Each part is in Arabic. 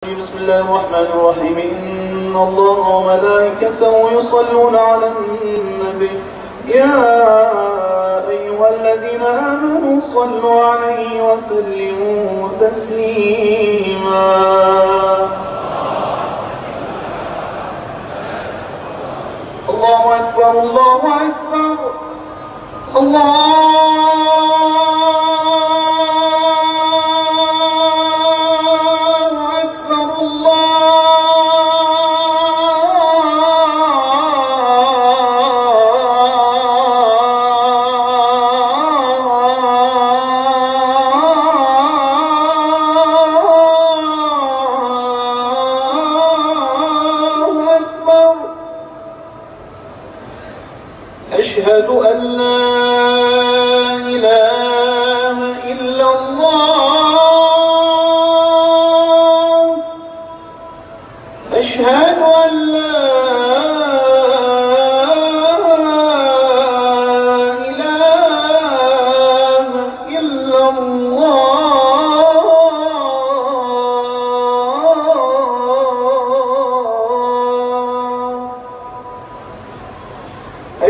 بسم الله الرحمن الرحيم. إن الله وملائكته يصلون على النبي يا أيها الذين آمنوا صلوا عليه وسلموا تسليما. الله أكبر الله أكبر الله أشهد أن لا إله إلا الله. أشهد أن لا إله إلا الله.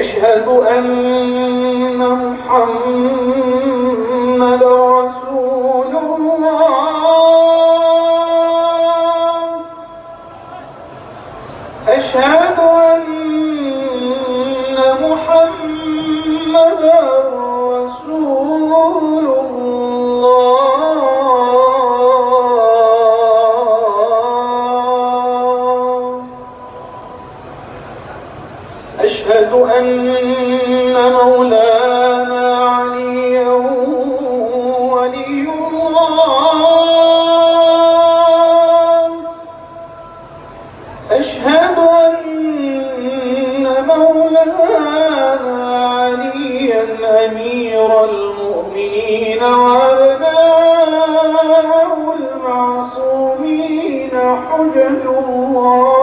أشهد أن محمدا رسول الله. أشهد أن محمدا رسول الله. أشهد أن مولانا عليا ولي الله. أشهد أن مولانا عليا أمير المؤمنين وأبناء المعصومين حجة الله.